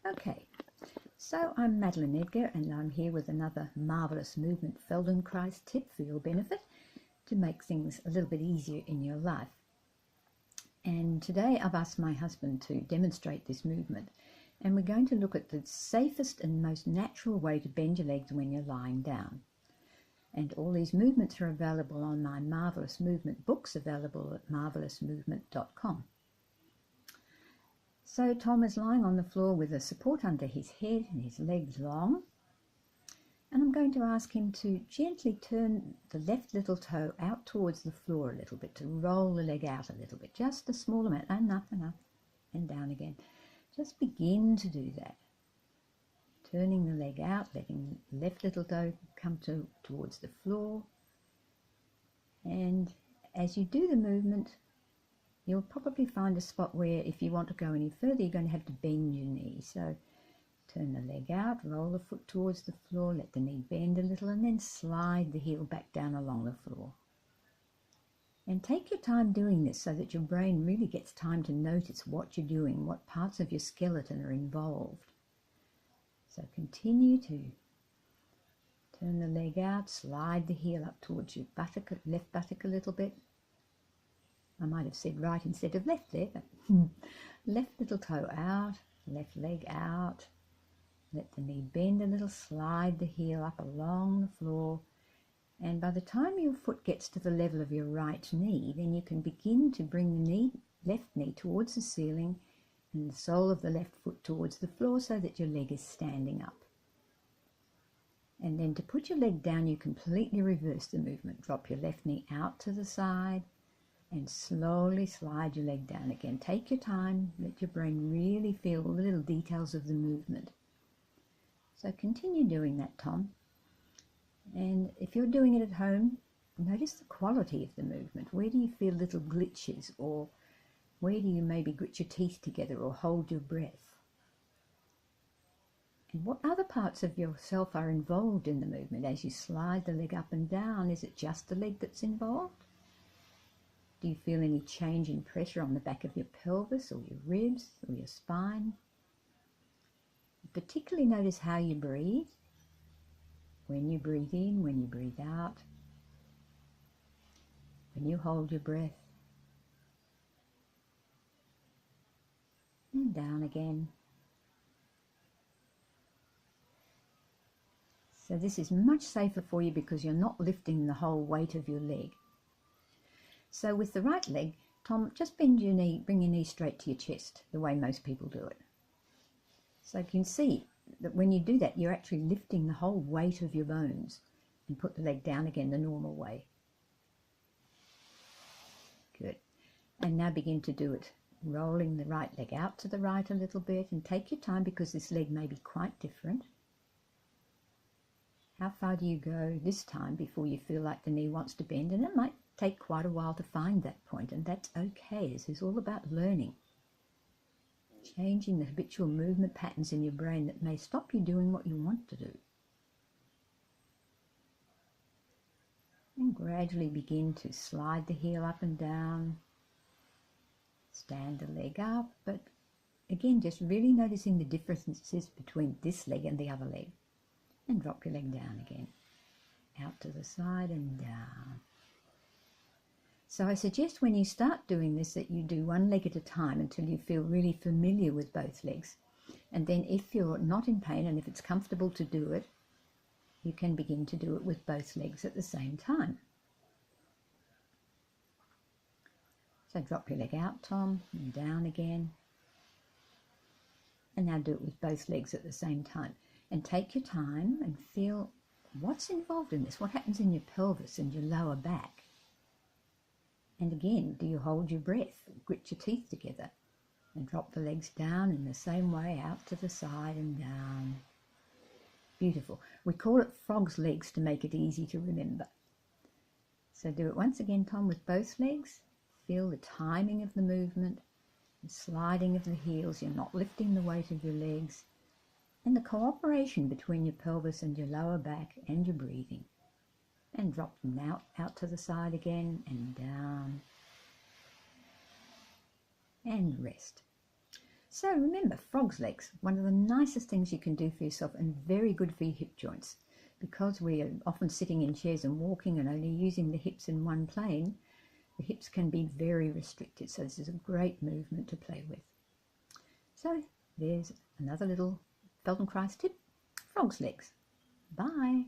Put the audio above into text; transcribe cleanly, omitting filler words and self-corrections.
Okay, so I'm Madeleine Edgar and I'm here with another Marvellous Movement Feldenkrais tip for your benefit to make things a little bit easier in your life. And today I've asked my husband to demonstrate this movement, and we're going to look at the safest and most natural way to bend your legs when you're lying down. And all these movements are available on my Marvellous Movement books, available at marvellousmovement.com. So Tom is lying on the floor with a support under his head and his legs long. And I'm going to ask him to gently turn the left little toe out towards the floor a little bit, to roll the leg out a little bit, just a small amount, enough, and down again. Just begin to do that. Turning the leg out, letting the left little toe come towards the floor. And as you do the movement, you'll probably find a spot where if you want to go any further, you're going to have to bend your knee. So turn the leg out, roll the foot towards the floor, let the knee bend a little, and then slide the heel back down along the floor. And take your time doing this so that your brain really gets time to notice what you're doing, what parts of your skeleton are involved. So continue to turn the leg out, slide the heel up towards your buttock, left buttock a little bit. I might have said right instead of left there, but left little toe out, left leg out. Let the knee bend a little, slide the heel up along the floor, and by the time your foot gets to the level of your right knee, then you can begin to bring the left knee towards the ceiling and the sole of the left foot towards the floor so that your leg is standing up. And then to put your leg down, you completely reverse the movement. Drop your left knee out to the side and slowly slide your leg down again. Take your time, let your brain really feel all the little details of the movement. So continue doing that, Tom. And if you're doing it at home, notice the quality of the movement. Where do you feel little glitches, or where do you maybe grit your teeth together or hold your breath? And what other parts of yourself are involved in the movement as you slide the leg up and down? Is it just the leg that's involved? Do you feel any change in pressure on the back of your pelvis or your ribs or your spine? Particularly notice how you breathe. When you breathe in, when you breathe out, when you hold your breath, and down again. So this is much safer for you because you're not lifting the whole weight of your leg. So with the right leg, Tom, just bend your knee, bring your knee straight to your chest, the way most people do it. So you can see that when you do that, you're actually lifting the whole weight of your bones, and put the leg down again the normal way. Good. And now begin to do it, rolling the right leg out to the right a little bit, and take your time because this leg may be quite different. How far do you go this time before you feel like the knee wants to bend? And it might take quite a while to find that point, and that's okay. This is all about learning. Changing the habitual movement patterns in your brain that may stop you doing what you want to do. And gradually begin to slide the heel up and down. Stand the leg up, but again, just really noticing the differences between this leg and the other leg. And drop your leg down again. Out to the side and down. So I suggest when you start doing this that you do one leg at a time until you feel really familiar with both legs. And then if you're not in pain and if it's comfortable to do it, you can begin to do it with both legs at the same time. So drop your leg out, Tom, and down again. And now do it with both legs at the same time. And take your time and feel what's involved in this. What happens in your pelvis and your lower back? And again, do you hold your breath, grit your teeth together, and drop the legs down in the same way, out to the side and down. Beautiful. We call it frog's legs to make it easy to remember. So do it once again, Tom, with both legs. Feel the timing of the movement, the sliding of the heels. You're not lifting the weight of your legs. And the cooperation between your pelvis and your lower back and your breathing. And drop them out to the side again and down. And rest. So remember, frog's legs, one of the nicest things you can do for yourself and very good for your hip joints. Because we are often sitting in chairs and walking and only using the hips in one plane, the hips can be very restricted. So this is a great movement to play with. So there's another little Feldenkrais tip, frog's legs. Bye.